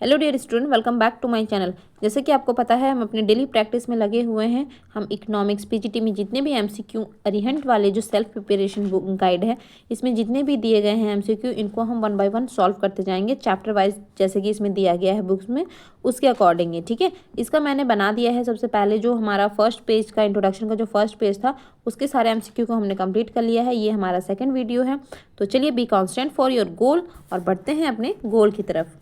Hello dear student, welcome back to my channel. जैसे कि आपको पता है हम अपने डेली प्रैक्टिस में लगे हुए हैं। हम इकोनॉमिक्स पीजीटी में जितने भी एमसीक्यू अरिहंट वाले जो सेल्फ प्रिपरेशन गाइड है, इसमें जितने भी दिए गए हैं एमसीक्यू, इनको हम 1 बाय 1 सॉल्व करते जाएंगे चैप्टर वाइज, जैसे कि इसमें दिया गया है बुक्स में उसके अकॉर्डिंग है। ठीक है, इसका मैंने बना दिया है। सबसे पहले जो हमारा फर्स्ट पेज का इंट्रोडक्शन का जो फर्स्ट पेज था उसके सारे एमसीक्यू को हमने कंप्लीट कर लिया है। ये हमारा सेकेंड वीडियो है। तो चलिए, be constant for your goal और बढ़ते हैं अपने गोल की तरफ।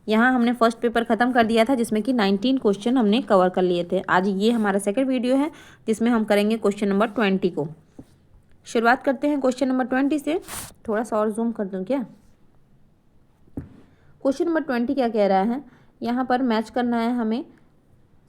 यहाँ हमने फर्स्ट पेपर ख़त्म कर दिया था जिसमें कि 19 क्वेश्चन हमने कवर कर लिए थे। आज ये हमारा सेकंड वीडियो है जिसमें हम करेंगे क्वेश्चन नंबर 20 को। शुरुआत करते हैं क्वेश्चन नंबर 20 से। थोड़ा सा और जूम कर दूँ क्या? क्वेश्चन नंबर 20 क्या कह रहा है, यहाँ पर मैच करना है हमें।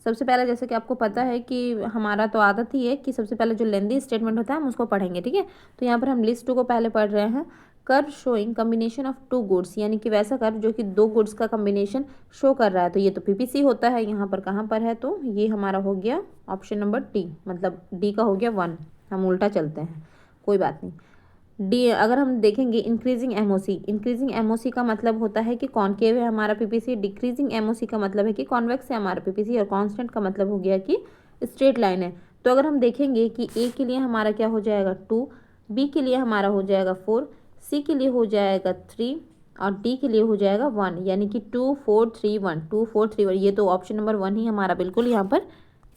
सबसे पहले जैसे कि आपको पता है कि हमारा तो आदत ही है कि सबसे पहले जो लेंदी स्टेटमेंट होता है हम उसको पढ़ेंगे। ठीक है, तो यहाँ पर हम लिस्ट 2 को पहले पढ़ रहे हैं। Curve showing combination of 2 goods, यानी कि वैसा कर्व जो कि 2 गुड्स का कम्बिनेशन शो कर रहा है। तो ये तो पीपीसी होता है। यहाँ पर कहाँ पर है, तो ये हमारा हो गया ऑप्शन नंबर डी, मतलब डी का हो गया 1। हम उल्टा चलते हैं, कोई बात नहीं। डी अगर हम देखेंगे इंक्रीजिंग एमओसी, इंक्रीजिंग एमओसी का मतलब होता है कि कॉनकेव है हमारा पीपीसी। डिक्रीजिंग एमओसी का मतलब है कि कॉन्वेक्स है हमारा पीपीसी। और कांस्टेंट का मतलब हो गया कि स्ट्रेट लाइन है। तो अगर हम देखेंगे कि ए के लिए हमारा क्या हो जाएगा 2, बी के लिए हमारा हो जाएगा 4, सी के लिए हो जाएगा 3 और डी के लिए हो जाएगा 1, यानी कि 2 4 3 1, 2 4 3 1। ये तो ऑप्शन नंबर 1 ही हमारा बिल्कुल यहाँ पर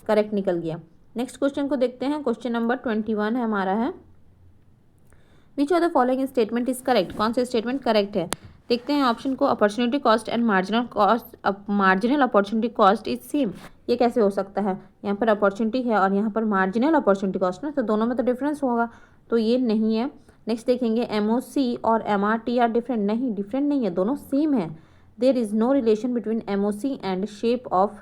करेक्ट निकल गया। नेक्स्ट क्वेश्चन को देखते हैं। क्वेश्चन नंबर 21 है हमारा है, विच of the following statement is correct. कौन सा स्टेटमेंट करेक्ट है, देखते हैं ऑप्शन को। Opportunity cost and marginal cost, marginal opportunity cost is same. ये कैसे हो सकता है? यहाँ पर अपॉर्चुनिटी है और यहाँ पर मार्जिनल अपॉर्चुनिटी कॉस्ट ना, तो दोनों में तो डिफरेंस होगा, तो ये नहीं है। नेक्स्ट देखेंगे, एमओसी और एमआरटी आर डिफरेंट। नहीं, डिफरेंट नहीं है, दोनों सेम है। There is no relation between MOC and shape of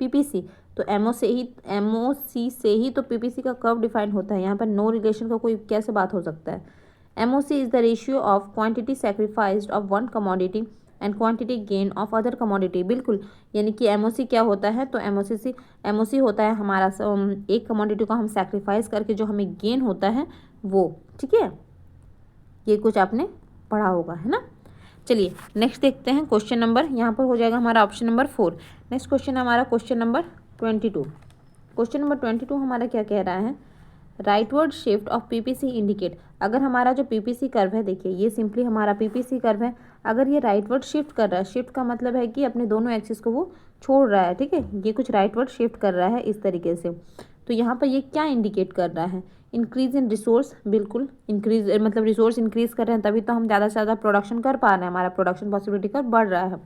PPC. तो एमओसी से ही तो पीपीसी का कर्व डिफाइन होता है। यहाँ पर नो रिलेशन का कोई कैसे बात हो सकता है? MOC is the ratio of quantity sacrificed of one commodity and quantity gain of other commodity। बिल्कुल, यानी कि MOC क्या होता है, तो MOC होता है हमारा एक कमोडिटी को हम सैक्रिफाइस करके जो हमें गेन होता है वो। ठीक है, ये कुछ आपने पढ़ा होगा, है ना। चलिए नेक्स्ट देखते हैं क्वेश्चन नंबर, यहाँ पर हो जाएगा हमारा ऑप्शन नंबर 4। नेक्स्ट क्वेश्चन हमारा क्वेश्चन नंबर 22। क्वेश्चन नंबर 22 हमारा क्या कह रहा है, rightward shift of PPC indicate. अगर हमारा जो पीपीसी कर्व है, देखिए ये सिंपली हमारा पीपीसी कर्व है। अगर ये राइटवर्ड शिफ्ट कर रहा है, शिफ्ट का मतलब है कि अपने दोनों एक्सिस को वो छोड़ रहा है। ठीक है, ये कुछ राइटवर्ड शिफ्ट कर रहा है इस तरीके से। तो यहाँ पर ये क्या इंडिकेट कर रहा है, इंक्रीज इन रिसोर्स। बिल्कुल इंक्रीज, मतलब रिसोर्स इंक्रीज कर रहे हैं तभी तो हम ज़्यादा से ज़्यादा प्रोडक्शन कर पा रहे हैं, हमारा प्रोडक्शन पॉसिबिलिटी कर बढ़ रहा है।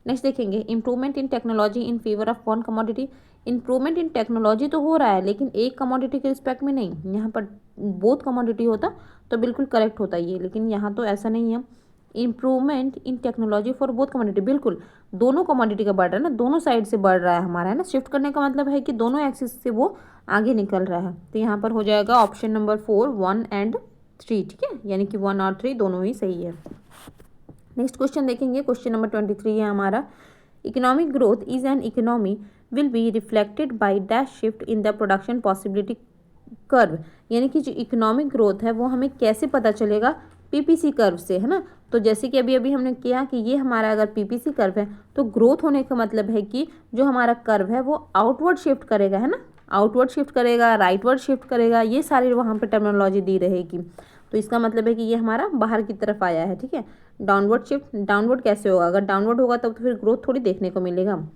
नेक्स्ट देखेंगे, improvement in technology in favour of one commodity. Improvement in technology तो हो रहा है लेकिन एक कमोडिटी के रिस्पेक्ट में नहीं। यहाँ पर बोथ कमोडिटी होता तो बिल्कुल करेक्ट होता ये, लेकिन यहाँ तो ऐसा नहीं है। Improvement in technology for both commodity, बिल्कुल दोनों कमोडिटी का बढ़ रहा है ना, दोनों साइड से बढ़ रहा है हमारा, है ना। शिफ्ट करने का मतलब है कि दोनों एक्सिस से वो आगे निकल रहा है। तो यहाँ पर हो जाएगा ऑप्शन नंबर 4, 1 and 3। ठीक है, यानी कि 1 और 3 दोनों ही सही है। नेक्स्ट क्वेश्चन देखेंगे, क्वेश्चन नंबर 23 है हमारा, economic growth is an economy will be reflected by dash shift in the production possibility curve. यानी कि जो इकोनॉमिक ग्रोथ है वो हमें कैसे पता चलेगा, पीपीसी कर्व से, है ना। तो जैसे कि अभी हमने किया कि ये हमारा अगर पीपीसी कर्व है तो ग्रोथ होने का मतलब है कि जो हमारा कर्व है वो आउटवर्ड शिफ्ट करेगा, है ना। आउटवर्ड शिफ्ट करेगा, राइटवर्ड शिफ्ट करेगा, ये सारी वहाँ पे टर्मिनोलॉजी दी रहेगी। तो इसका मतलब है कि ये हमारा बाहर की तरफ आया है। ठीक है, डाउनवर्ड शिफ्ट, डाउनवर्ड कैसे होगा, अगर डाउनवर्ड होगा तब तो फिर ग्रोथ थोड़ी देखने को मिलेगा।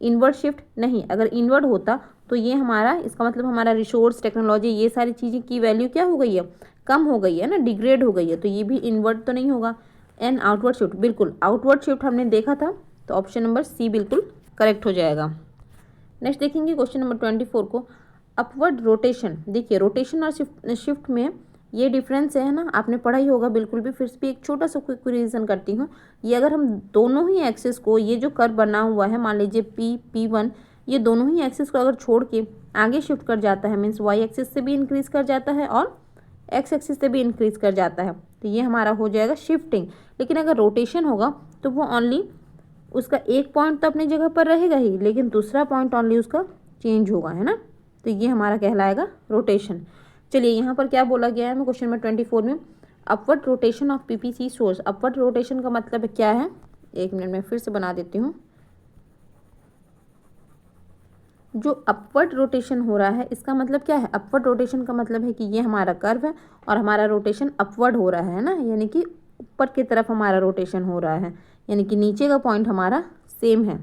इनवर्ड शिफ्ट नहीं, अगर इनवर्ड होता तो ये हमारा, इसका मतलब हमारा रिसोर्स, टेक्नोलॉजी, ये सारी चीज़ें की वैल्यू क्या हो गई है, कम हो गई है ना, डिग्रेड हो गई है। तो ये भी इनवर्ड तो नहीं होगा। एंड आउटवर्ड शिफ्ट, बिल्कुल आउटवर्ड शिफ्ट हमने देखा था, तो ऑप्शन नंबर सी बिल्कुल करेक्ट हो जाएगा। नेक्स्ट देखेंगे क्वेश्चन नंबर 24 को, अपवर्ड रोटेशन। देखिए रोटेशन और शिफ्ट में ये डिफरेंस है ना, आपने पढ़ा ही होगा बिल्कुल भी। फिर भी एक छोटा सा क्विक रिवीजन करती हूँ। ये अगर हम दोनों ही एक्सिस को, ये जो कर्व बना हुआ है मान लीजिए P1, ये दोनों ही एक्सिस को अगर छोड़ के आगे शिफ्ट कर जाता है, मीन्स वाई एक्सिस से भी इंक्रीज कर जाता है और एक्स एक्सिस से भी इंक्रीज कर जाता है, तो ये हमारा हो जाएगा शिफ्टिंग। लेकिन अगर रोटेशन होगा तो वो ओनली उसका एक पॉइंट तो अपनी जगह पर रहेगा ही, लेकिन दूसरा पॉइंट ओनली उसका चेंज होगा, है ना। तो ये हमारा कहलाएगा रोटेशन। चलिए यहाँ पर क्या बोला गया है हमें क्वेश्चन नंबर 24 में, upward rotation of PPC source. Upward rotation का मतलब क्या है, 1 मिनट में फिर से बना देती हूँ। जो अपवर्ड रोटेशन हो रहा है इसका मतलब क्या है? अपवर्ड रोटेशन का मतलब है कि ये हमारा कर्व है और हमारा रोटेशन अपवर्ड हो रहा है ना, यानी कि ऊपर की तरफ हमारा रोटेशन हो रहा है, यानी कि नीचे का पॉइंट हमारा सेम है।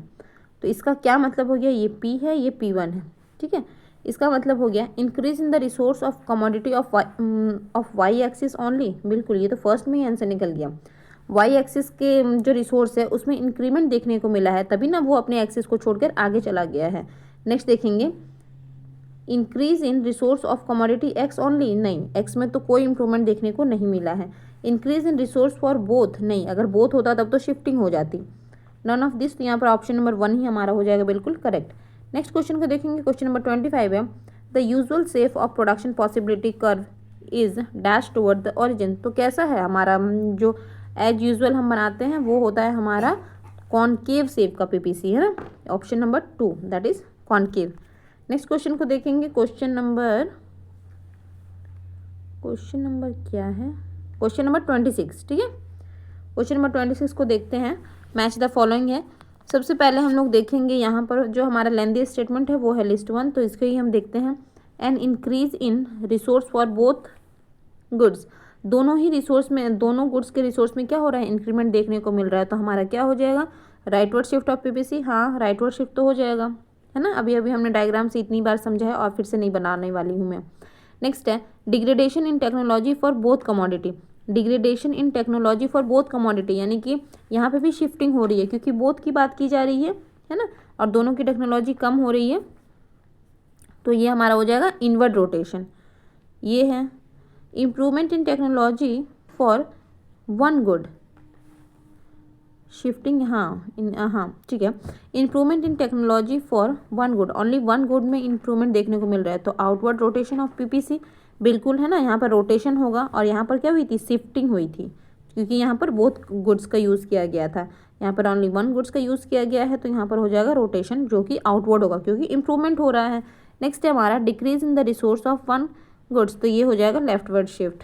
तो इसका क्या मतलब हो गया? ये P है, ये P1 है, ठीक है। इसका मतलब हो गया increase in the resource of commodity of Y axis only. बिल्कुल, ये तो फर्स्ट में ही आंसर निकल गया। वाई एक्सिस के जो रिसोर्स है उसमें इंक्रीमेंट देखने को मिला है, तभी ना वो अपने एक्सिस को छोड़कर आगे चला गया है। नेक्स्ट देखेंगे, increase in resource of commodity x only. नहीं, एक्स में तो कोई इंप्रूवमेंट देखने को नहीं मिला है। Increase in resource for both. नहीं, अगर बोथ होता तब तो शिफ्टिंग हो जाती। नन ऑफ दिस, तो यहाँ पर ऑप्शन नंबर 1 ही हमारा हो जाएगा बिल्कुल करेक्ट। नेक्स्ट क्वेश्चन को देखेंगे, क्वेश्चन नंबर 25 है, the usual shape of production possibility curve is dash toward the origin. तो कैसा है हमारा जो एज यूजुअल हम बनाते हैं वो होता है हमारा कॉनकेव शेप का पीपीसी, है ना। Option number 2 that is concave. Next question को देखेंगे, क्वेश्चन नंबर क्या है? क्वेश्चन नंबर 26, ठीक है। क्वेश्चन नंबर 26 को देखते हैं। मैच द फॉलोइंग है। सबसे पहले हम लोग देखेंगे यहाँ पर जो हमारा लेंदी स्टेटमेंट है वो है लिस्ट 1, तो इसको ही हम देखते हैं। An increase in resource for both goods. दोनों ही रिसोर्स में, दोनों गुड्स के रिसोर्स में क्या हो रहा है? इंक्रीमेंट देखने को मिल रहा है। तो हमारा क्या हो जाएगा? Rightward shift of PPC. हाँ, राइटवर्ड शिफ्ट तो हो जाएगा, है ना। अभी अभी हमने डायग्राम से इतनी बार समझा है और फिर से नहीं बनाने वाली हूँ मैं। नेक्स्ट है degradation in technology for both commodity. Degradation in technology for both commodity, यानी कि यहाँ पे भी शिफ्टिंग हो रही है क्योंकि बोथ की बात की जा रही है ना, और दोनों की टेक्नोलॉजी कम हो रही है। तो ये हमारा हो जाएगा इनवर्ड रोटेशन। ये है improvement in technology for one good, shifting. हाँ ठीक है। Improvement in technology for one good, only one good में इम्प्रूवमेंट देखने को मिल रहा है। तो आउटवर्ड रोटेशन ऑफ पीपीसी, बिल्कुल है ना, यहाँ पर रोटेशन होगा और यहाँ पर क्या हुई थी? शिफ्टिंग हुई थी, क्योंकि यहाँ पर बोथ गुड्स का यूज़ किया गया था। यहाँ पर ओनली वन गुड्स का यूज़ किया गया है, तो यहाँ पर हो जाएगा रोटेशन, जो कि आउटवर्ड होगा क्योंकि इम्प्रूवमेंट हो रहा है। नेक्स्ट है हमारा decrease in the resource of one goods, तो ये हो जाएगा लेफ्टवर्ड शिफ्ट,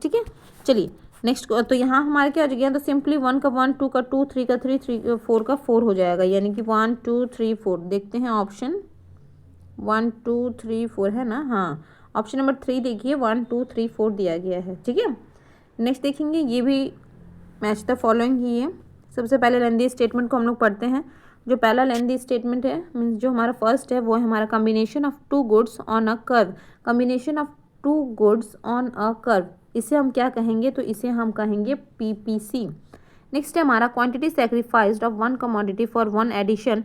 ठीक है। चलिए नेक्स्ट, तो यहाँ हमारे क्या हो गया? तो सिंपली 1 का 1, 2 का 2, 3 का 3, 4 का 4 हो जाएगा, यानी कि 1 2 3 4। देखते हैं ऑप्शन 1 2 3 4 है ना। हाँ, ऑप्शन नंबर 3 देखिए, 1 2 3 4 दिया गया है, ठीक है। नेक्स्ट देखेंगे, ये भी मैच द फॉलोइंग ही है। सबसे पहले लेंदी स्टेटमेंट को हम लोग पढ़ते हैं। जो पहला लेंदी स्टेटमेंट है, मीन्स जो हमारा फर्स्ट है, वो है हमारा combination of two goods on a curve. Combination of two goods on a curve, इसे हम क्या कहेंगे? तो इसे हम कहेंगे पीपीसी। नेक्स्ट है हमारा quantity sacrificed of one commodity for one addition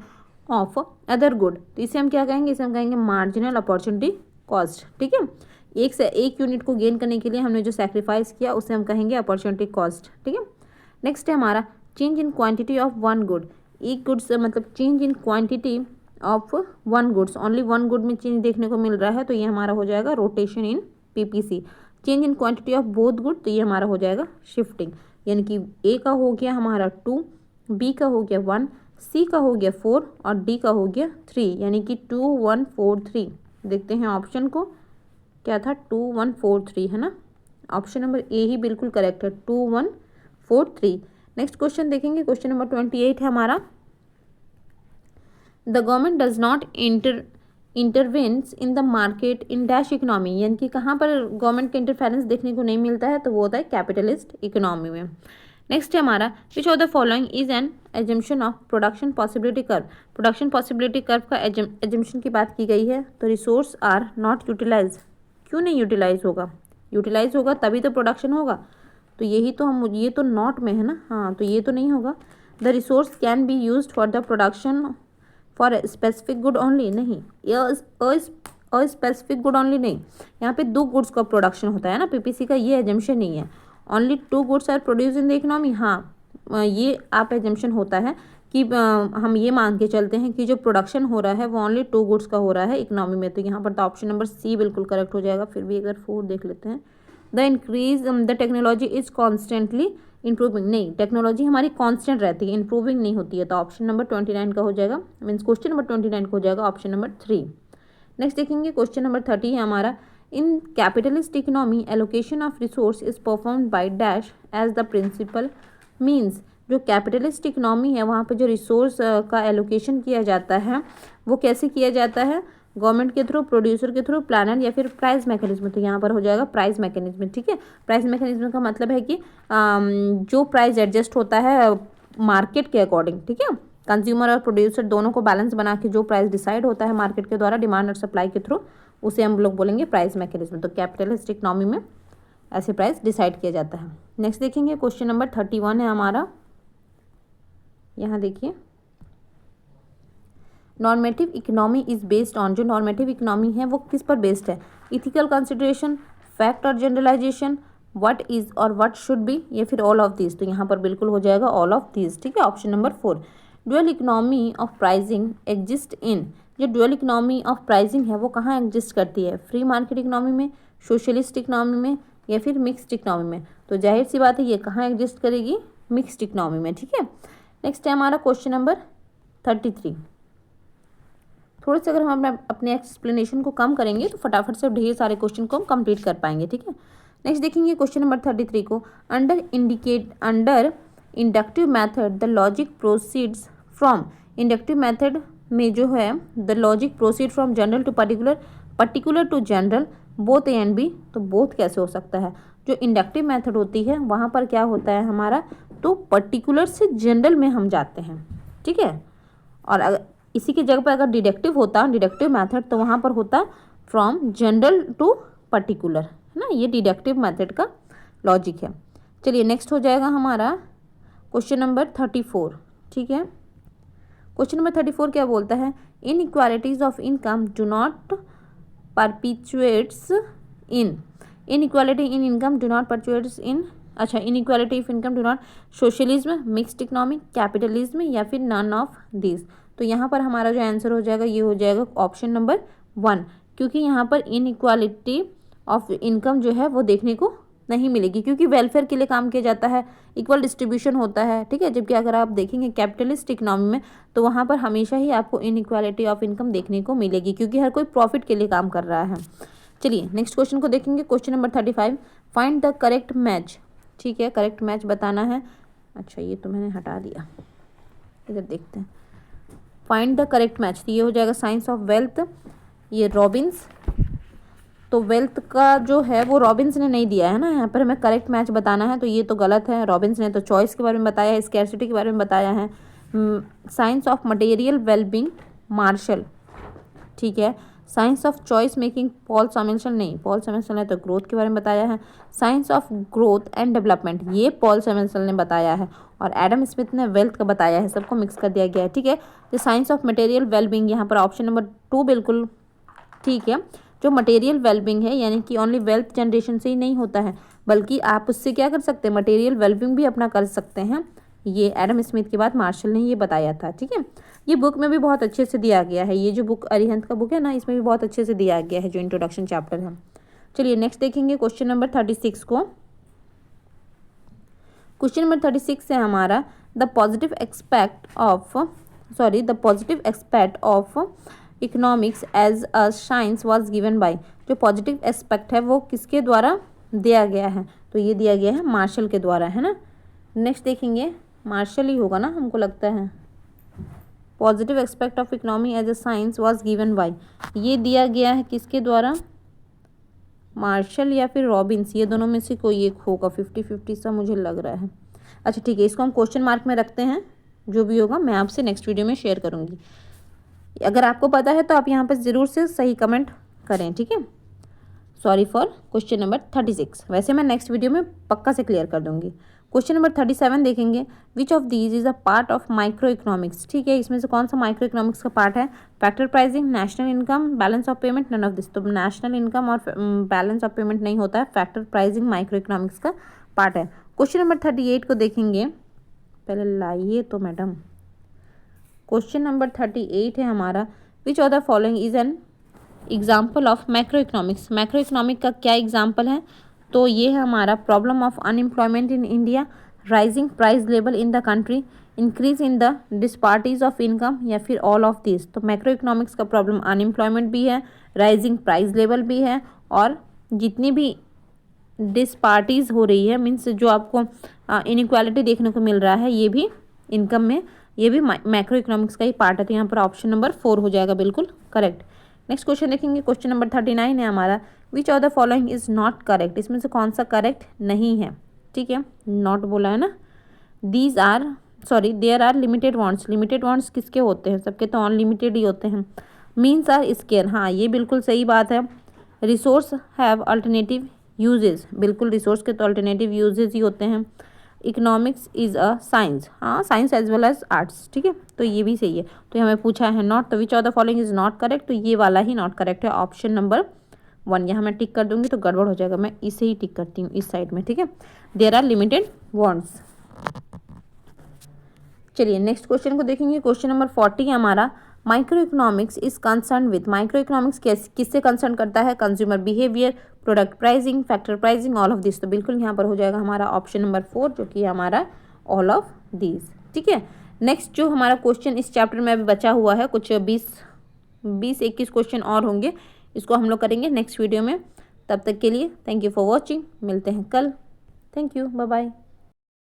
of other good, तो इसे हम क्या कहेंगे? इसे हम कहेंगे मार्जिनल अपॉर्चुनिटी कॉस्ट, ठीक है। एक से एक यूनिट को गेन करने के लिए हमने जो सेक्रीफाइस किया उसे हम कहेंगे अपॉर्चुनिटी कॉस्ट, ठीक है। नेक्स्ट है हमारा change in quantity of one good. एक गुड्स मतलब change in quantity of one goods, only one good में चेंज देखने को मिल रहा है, तो ये हमारा हो जाएगा rotation in PPC. Change in quantity of both good, तो ये हमारा हो जाएगा शिफ्टिंग, यानी कि ए का हो गया हमारा 2, बी का हो गया 1, सी का हो गया 4 और डी का हो गया 3, यानी कि 2 1 4 3। देखते हैं ऑप्शन को, क्या था? 2 1 4 3, है ना। ऑप्शन नंबर ए ही बिल्कुल करेक्ट है, 2 1 4 3। नेक्स्ट क्वेश्चन देखेंगे, क्वेश्चन नंबर 28 है हमारा। The government does not intervenes in the market in dash economy, यानी कि कहाँ पर गवर्नमेंट का इंटरफेरेंस देखने को नहीं मिलता है? तो वो होता है कैपिटलिस्ट इकोनॉमी में। नेक्स्ट है हमारा which of the following is N assumption of production possibility curve. Production possibility curve का एजम्पशन की बात की गई है। तो रिसोर्स आर नॉट यूटिलाइज, क्यों नहीं यूटिलाइज होगा? यूटिलाइज होगा तभी तो प्रोडक्शन होगा, तो यही तो हम, ये तो नॉट में है ना। हाँ, तो ये तो नहीं होगा। The resource can be used for the production for specific good only, नहीं, स्पेसिफिक गुड ओनली नहीं, यहाँ पे 2 गुड्स का प्रोडक्शन होता है ना, पीपीसी का ये एजम्पशन नहीं है। Only 2 goods are produce in the economy, हाँ, ये आप एजम्पशन होता है कि हम ये मान के चलते हैं कि जो प्रोडक्शन हो रहा है वो ओनली 2 गुड्स का हो रहा है इकोनॉमी में, तो यहाँ पर तो ऑप्शन नंबर सी बिल्कुल करेक्ट हो जाएगा। फिर भी अगर 4 देख लेते हैं, the increase the technology is constantly improving, नहीं, टेक्नोलॉजी हमारी कांस्टेंट रहती है, इंप्रूविंग नहीं होती है, तो ऑप्शन नंबर 29 का हो जाएगा, मीन्स क्वेश्चन नंबर 29 का हो जाएगा ऑप्शन नंबर 3। नेक्स्ट देखेंगे, क्वेश्चन नंबर 30 है हमारा। In capitalist economy allocation of resource is performed by dash as the principal means. जो कैपिटलिस्ट इकोनॉमी है वहाँ पे जो रिसोर्स का एलोकेशन किया जाता है वो कैसे किया जाता है, गवर्नमेंट के थ्रू, प्रोड्यूसर के थ्रू, प्लानर या फिर प्राइस मैकेनिज्म। तो यहाँ पर हो जाएगा प्राइस मैकेनिज्म। ठीक है, प्राइस मैकेनिज्म का मतलब है कि जो प्राइस एडजस्ट होता है मार्केट के अकॉर्डिंग। ठीक है, कंज्यूमर और प्रोड्यूसर दोनों को बैलेंस बना के जो प्राइस डिसाइड होता है मार्केट के द्वारा, डिमांड और सप्लाई के थ्रू, उसे हम लोग बोलेंगे प्राइस मैकेनिज्म। तो कैपिटलिस्ट इकोनॉमी में ऐसे प्राइस डिसाइड किया जाता है। नेक्स्ट देखेंगे क्वेश्चन नंबर 31 है हमारा। यहाँ देखिए, normative economy is based on, जो नॉर्मेटिव इकोनॉमी है वो किस पर बेस्ड है, इथिकल कंसिडरेशन, फैक्ट और जनरलाइजेशन, व्हाट इज और व्हाट शुड बी, या फिर ऑल ऑफ दिस। तो यहाँ पर बिल्कुल हो जाएगा ऑल ऑफ दिस। ठीक है, option number 4। Dual economy of pricing exist in, जो ड्यूअल इकोनॉमी ऑफ प्राइसिंग है वो कहाँ एग्जिस्ट करती है, फ्री मार्केट इकोनॉमी में, सोशलिस्ट इकोनॉमी में, या फिर मिक्स्ड इकोनॉमी में। तो जाहिर सी बात है ये कहाँ एग्जिस्ट करेगी, मिक्स्ड इकोनॉमी में। ठीक है, नेक्स्ट है हमारा क्वेश्चन नंबर 33। थोड़े से अगर हम अपने एक्सप्लेनेशन को कम करेंगे तो फटाफट से ढेर सारे क्वेश्चन को हम कंप्लीट कर पाएंगे। ठीक है, नेक्स्ट देखेंगे क्वेश्चन नंबर 33 को। Under inductive method the logic proceeds from, inductive method में जो है the logic proceed from general to particular, particular to general, both A and B. तो बोथ कैसे हो सकता है, जो इंडक्टिव मेथड होती है वहाँ पर क्या होता है हमारा, तो पर्टिकुलर से जनरल में हम जाते हैं। ठीक है, और अगर इसी की जगह पर अगर डिडक्टिव होता, डिडक्टिव मेथड, तो वहाँ पर होता फ्रॉम जनरल टू पर्टिकुलर, है ना, ये डिडक्टिव मेथड का लॉजिक है। चलिए नेक्स्ट हो जाएगा हमारा क्वेश्चन नंबर 34। ठीक है, क्वेश्चन नंबर 34 क्या बोलता है, inequalities of income do not perpetuates in, inequality in income do not perpetuates in, अच्छा, inequality of income do not, socialism, mixed economy, capitalism, या फिर नन ऑफ दिस। तो यहाँ पर हमारा जो आंसर हो जाएगा ये हो जाएगा ऑप्शन नंबर 1, क्योंकि यहाँ पर इनइक्वालिटी ऑफ इनकम जो है वो देखने को नहीं मिलेगी, क्योंकि वेलफेयर के लिए काम किया जाता है, इक्वल डिस्ट्रीब्यूशन होता है। ठीक है, जबकि अगर आप देखेंगे कैपिटलिस्ट इकोनॉमी में तो वहाँ पर हमेशा ही आपको इनइक्वालिटी ऑफ इनकम देखने को मिलेगी, क्योंकि हर कोई प्रॉफिट के लिए काम कर रहा है। चलिए नेक्स्ट क्वेश्चन को देखेंगे, question number 35। Find the correct match. ठीक है, करेक्ट मैच बताना है। अच्छा, ये तो मैंने हटा दिया, इधर देखते हैं। फाइंड द करेक्ट मैच, तो ये हो जाएगा साइंस ऑफ वेल्थ, ये रॉबिन्स। तो वेल्थ का जो है वो रॉबिन्स ने नहीं दिया है ना, यहाँ पर हमें करेक्ट मैच बताना है, तो ये तो गलत है। रॉबिन्स ने तो चॉइस के बारे में बताया है, स्कैर्सिटी के बारे में बताया है। Science of material wellbeing Marshall. ठीक है, science of choice making Paul Samuelson, नहीं, पॉल सैमुएल्सन ने तो ग्रोथ के बारे में बताया है। Science of growth and development, ये पॉल सैमुएल्सन ने बताया है, और एडम स्मिथ ने वेल्थ का बताया है, सबको मिक्स कर दिया गया है। ठीक है, जो साइंस ऑफ मटेरियल वेलबींग, यहाँ पर ऑप्शन नंबर 2 बिल्कुल ठीक है। जो मटेरियल वेलबींग है यानी कि ओनली वेल्थ जनरेशन से ही नहीं होता है, बल्कि आप उससे क्या कर सकते हैं, मटेरियल वेलबींग भी अपना कर सकते हैं। ये एडम स्मिथ के बाद मार्शल ने ये बताया था। ठीक है, ये बुक में भी बहुत अच्छे से दिया गया है, ये जो बुक अरिहंत का बुक है ना, इसमें भी बहुत अच्छे से दिया गया है जो इंट्रोडक्शन चैप्टर है। चलिए नेक्स्ट देखेंगे क्वेश्चन नंबर 36 को। क्वेश्चन नंबर 36 है हमारा, the positive aspect of economics as a science was given by, जो पॉजिटिव एस्पेक्ट है वो किसके द्वारा दिया गया है, तो ये दिया गया है मार्शल के द्वारा, है ना। नेक्स्ट देखेंगे, मार्शल ही होगा ना, हमको लगता है। Positive aspect of economy as a science was given by, ये दिया गया है किसके द्वारा, मार्शल या फिर रॉबिन्स, ये दोनों में से कोई एक होगा, 50-50 सा मुझे लग रहा है। अच्छा ठीक है, इसको हम क्वेश्चन मार्क में रखते हैं, जो भी होगा मैं आपसे नेक्स्ट वीडियो में शेयर करूँगी। अगर आपको पता है तो आप यहाँ पर ज़रूर से सही कमेंट करें। ठीक है, सॉरी फॉर क्वेश्चन नंबर 36, वैसे मैं नेक्स्ट वीडियो में पक्का से क्लियर कर दूंगी। क्वेश्चन नंबर 37 देखेंगे, which of these is a part of micro economics. ठीक है, इसमें से कौन सा माइक्रो इकोनॉमिक्स का पार्ट है, factor pricing, national income, balance of payment, none of this. तो नेशनल इनकम और बैलेंस ऑफ पेमेंट नहीं होता है, फैक्टर प्राइसिंग माइक्रो इकोनॉमिक्स का पार्ट है। क्वेश्चन नंबर 38 को देखेंगे, पहले लाइए तो मैडम। क्वेश्चन नंबर 38 है हमारा, which of the following is an example of macro economics. Macro economic का क्या एग्जाम्पल है, तो ये है हमारा problem of unemployment in India, rising price level in the country, increase in the disparities of income, या फिर ऑल ऑफ दिस। तो मैक्रो इकोनॉमिक्स का प्रॉब्लम अनएम्प्लॉयमेंट भी है, राइजिंग प्राइस लेवल भी है, और जितनी भी डिस्पार्टीज हो रही है, मीन्स जो आपको इनइक्वालिटी देखने को मिल रहा है, ये भी इनकम में, ये भी मैक्रो इकोनॉमिक्स का ही पार्ट है। तो यहाँ पर ऑप्शन नंबर 4 हो जाएगा बिल्कुल करेक्ट। नेक्स्ट क्वेश्चन देखेंगे, क्वेश्चन नंबर 39 है हमारा, which of the following is not correct, इसमें से कौन सा करेक्ट नहीं है, ठीक है, नॉट बोला है ना। These are there are limited wants, limited wants किसके होते हैं, सबके तो अनलिमिटेड ही होते हैं। मीन्स आर स्केयर, हाँ ये बिल्कुल सही बात है। रिसोर्स हैव अल्टरनेटिव यूजेज, बिल्कुल रिसोर्स के तो अल्टरनेटिव यूजेज ही होते हैं। इकोनॉमिक्स इज अ साइंस, हाँ science as well as arts, ठीक है, तो ये भी सही है। तो हमें पूछा है नॉट, तो विच of the following is not correct, तो ये वाला ही नॉट करेक्ट है, ऑप्शन नंबर 1। यहाँ मैं टिक कर दूंगी तो गड़बड़ हो जाएगा, मैं इसे ही टिक करती हूँ इस साइड में, ठीक है। There are limited wants. चलिए नेक्स्ट क्वेश्चन को देखेंगे, क्वेश्चन नंबर 40 हमारा, micro economics is concern with, micro economics किससे कंसर्न करता है, consumer behaviour, product pricing, factor pricing, all of this. तो बिल्कुल यहाँ पर हो जाएगा हमारा ऑप्शन नंबर 4, जो कि हमारा ऑल ऑफ दिस, ठीक है। नेक्स्ट जो हमारा क्वेश्चन इस चैप्टर में अभी बचा हुआ है, कुछ 20-21 क्वेश्चन और होंगे, इसको हम लोग करेंगे नेक्स्ट वीडियो में। तब तक के लिए थैंक यू फॉर वॉचिंग, मिलते हैं कल, थैंक यू, बाय बाय।